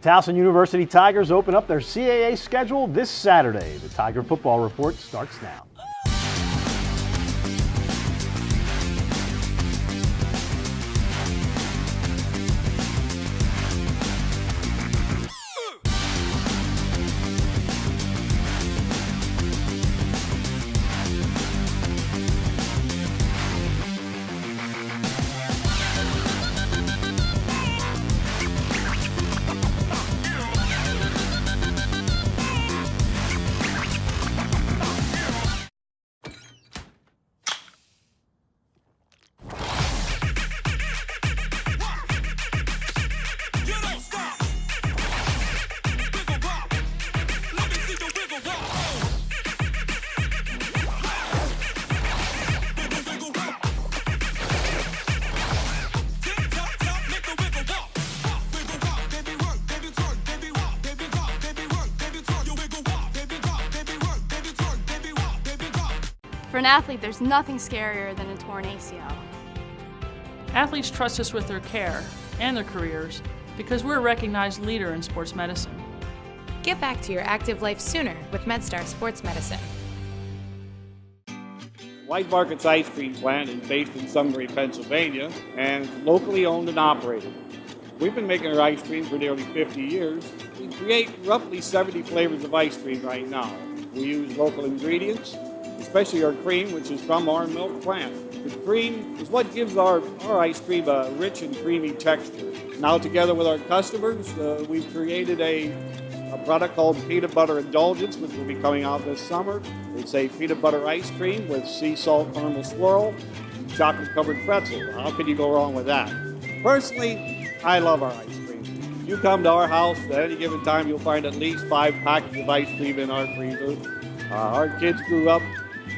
Towson University Tigers open up their CAA schedule this Saturday. The Tiger Football Report starts now. For an athlete, there's nothing scarier than a torn ACL. Athletes trust us with their care and their careers because we're a recognized leader in sports medicine. Get back to your active life sooner with MedStar Sports Medicine. Wildcats ice cream plant is based in Sunbury, Pennsylvania, and it's locally owned and operated. We've been making our ice cream for nearly 50 years. We create roughly 70 flavors of ice cream right now. We use local ingredients, especially our cream, which is from our milk plant. The cream is what gives our ice cream a rich and creamy texture. Now, together with our customers, we've created a product called Peanut Butter Indulgence, which will be coming out this summer. It's a peanut butter ice cream with sea salt caramel swirl, chocolate-covered pretzel. How could you go wrong with that? Personally, I love our ice cream. If you come to our house at any given time, you'll find at least 5 packets of ice cream in our freezer. Our kids grew up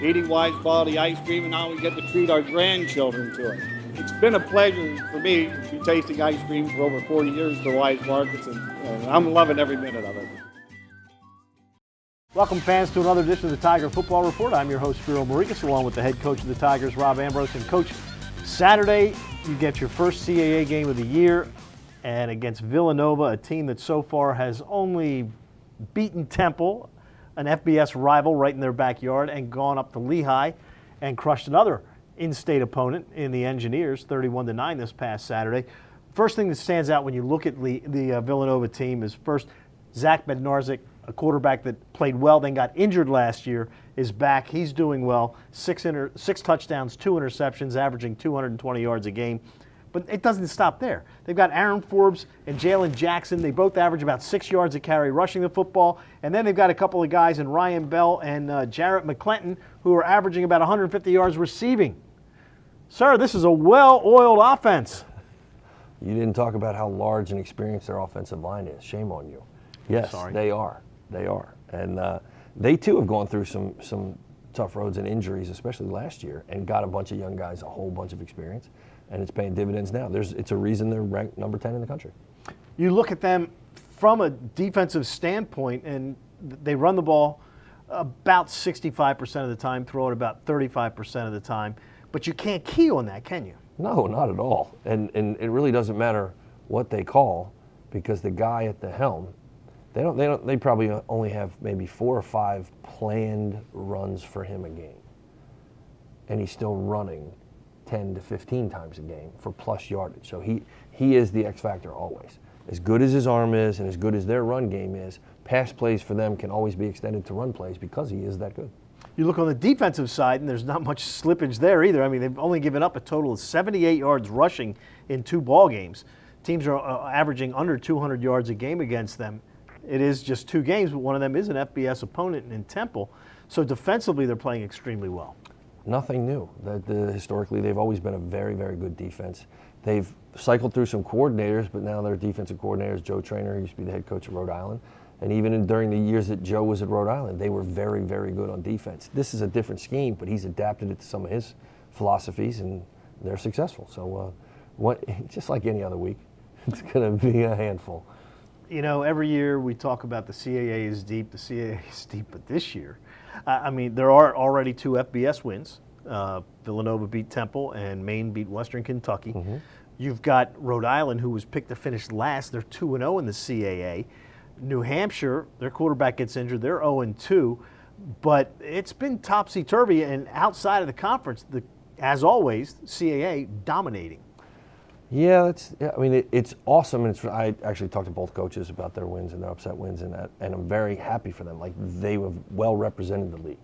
eating Wise quality ice cream, and now we get to treat our grandchildren to it. It's been a pleasure for me to be tasting ice cream for over 40 years for Wise Markets, and I'm loving every minute of it. Welcome, fans, to another edition of the Tiger Football Report. I'm your host, Spiro Morekas, along with the head coach of the Tigers, Rob Ambrose. And, Coach, Saturday you get your first CAA game of the year, and against Villanova, a team that so far has only beaten Temple, an FBS rival right in their backyard, and gone up to Lehigh and crushed another in-state opponent in the Engineers, 31-9 this past Saturday. First thing that stands out when you look at the Villanova team is, first, Zach Bednarczyk, a quarterback that played well, then got injured last year, is back. He's doing well. 6 touchdowns, 2 interceptions, averaging 220 yards a game. But it doesn't stop there. They've got Aaron Forbes and Jalen Jackson. They both average about 6 yards a carry rushing the football. And then they've got a couple of guys in Ryan Bell and Jarrett McClinton who are averaging about 150 yards receiving. Sir, this is a well-oiled offense. You didn't talk about how large and experienced their offensive line is. Shame on you. Yes, they are. They are. And they, too, have gone through some tough roads and injuries, especially last year, and got a bunch of young guys a whole bunch of experience. And it's paying dividends now. It's a reason they're ranked number 10 in the country. You look at them from a defensive standpoint, and they run the ball about 65% of the time, throw it about 35% of the time. But you can't key on that, can you? No, not at all. And it really doesn't matter what they call, because the guy at the helm, they probably only have maybe 4 or 5 planned runs for him a game. And he's still running 10 to 15 times a game for plus yardage. So he is the X factor always. As good as his arm is and as good as their run game is, pass plays for them can always be extended to run plays because he is that good. You look on the defensive side, and there's not much slippage there either. I mean, they've only given up a total of 78 yards rushing in 2 ball games. Teams are averaging under 200 yards a game against them. It is just 2 games, but one of them is an FBS opponent in Temple. So defensively, they're playing extremely well. Nothing new. Historically, they've always been a very, very good defense. They've cycled through some coordinators, but now their defensive coordinator is Joe Traynor, who used to be the head coach of Rhode Island. And even during the years that Joe was at Rhode Island, they were very, very good on defense. This is a different scheme, but he's adapted it to some of his philosophies, and they're successful. So just like any other week, it's going to be a handful. You know, every year we talk about the CAA is deep, but this year, I mean, there are already 2 FBS wins. Villanova beat Temple and Maine beat Western Kentucky. Mm-hmm. You've got Rhode Island, who was picked to finish last. They're 2-0 in the CAA. New Hampshire, their quarterback gets injured. They're 0-2. But it's been topsy-turvy, and outside of the conference, as always, CAA dominating. Yeah, I mean, it's awesome. And I actually talked to both coaches about their wins and their upset wins, and I'm very happy for them. Like, they have well represented the league.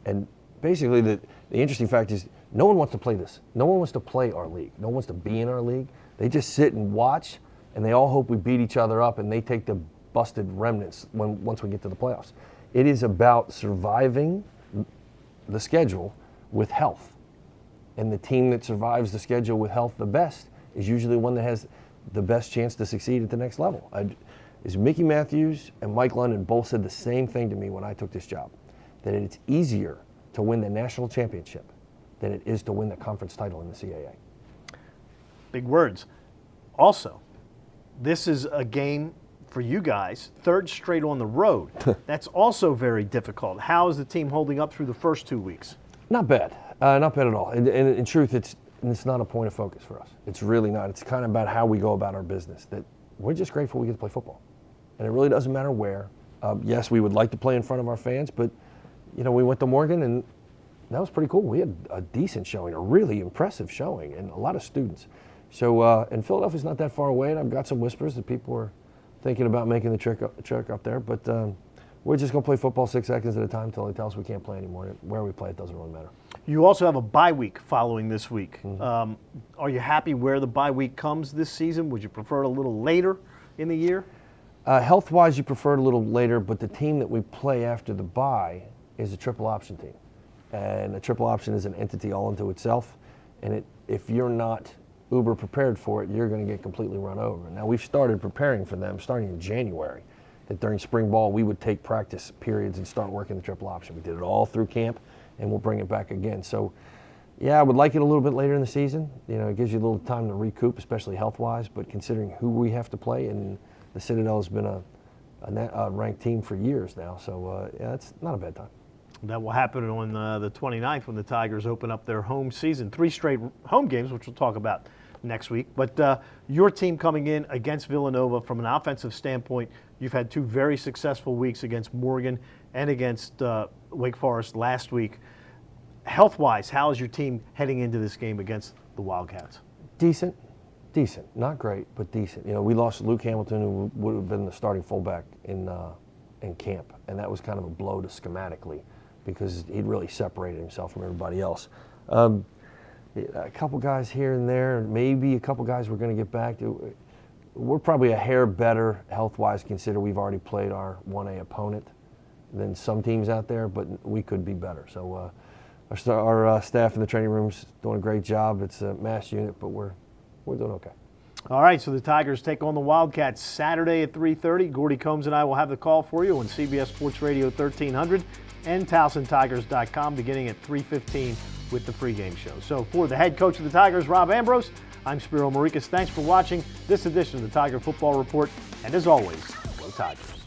And basically, the interesting fact is no one wants to play this. No one wants to play our league. No one wants to be in our league. They just sit and watch, and they all hope we beat each other up, and they take the busted remnants once we get to the playoffs. It is about surviving the schedule with health. And the team that survives the schedule with health the best is usually one that has the best chance to succeed at the next level. Mickey Matthews and Mike London both said the same thing to me when I took this job, that it's easier to win the national championship than it is to win the conference title in the CAA. Big words. Also, this is a game for you guys, third straight on the road. That's also very difficult. How is the team holding up through the first 2 weeks? Not bad. Not bad at all. And in truth, it's not a point of focus for us. It's really not. It's kind of about how we go about our business, that we're just grateful we get to play football. And it really doesn't matter where. Yes, we would like to play in front of our fans, but, we went to Morgan, and that was pretty cool. We had a decent showing, a really impressive showing, and a lot of students. So, and Philadelphia's not that far away, and I've got some whispers that people are thinking about making the trek up there. But we're just going to play football 6 seconds at a time until they tell us we can't play anymore. Where we play, it doesn't really matter. You also have a bye week following this week. Mm-hmm. Are you happy where the bye week comes this season? Would you prefer it a little later in the year? Health-wise, you prefer it a little later, but the team that we play after the bye is a triple option team. And a triple option is an entity all unto itself. And if you're not uber prepared for it, you're going to get completely run over. Now, we've started preparing for them starting in January, that during spring ball we would take practice periods and start working the triple option. We did it all through camp, and we'll bring it back again. So, yeah, I would like it a little bit later in the season. It gives you a little time to recoup, especially health-wise, but considering who we have to play, and the Citadel has been a ranked team for years now, so, yeah, it's not a bad time. That will happen on the 29th when the Tigers open up their home season. 3 straight home games, which we'll talk about next week. But your team coming in against Villanova, from an offensive standpoint, you've had 2 very successful weeks against Morgan and against Wake Forest last week. Health-wise, how is your team heading into this game against the Wildcats? Decent. Not great, but decent. We lost Luke Hamilton, who would have been the starting fullback in camp, and that was kind of a blow to schematically, because he'd really separated himself from everybody else. A couple guys here and there, maybe a couple guys we're going to get back to. We're probably a hair better health-wise, consider we've already played our 1A opponent than some teams out there, but we could be better. So our staff in the training room's doing a great job. It's a mass unit, but we're doing okay. All right, so the Tigers take on the Wildcats Saturday at 3:30. Gordy Combs and I will have the call for you on CBS Sports Radio 1300 and TowsonTigers.com beginning at 3:15 with the pregame show. So for the head coach of the Tigers, Rob Ambrose, I'm Spiro Morekas. Thanks for watching this edition of the Tiger Football Report. And as always, go Tigers.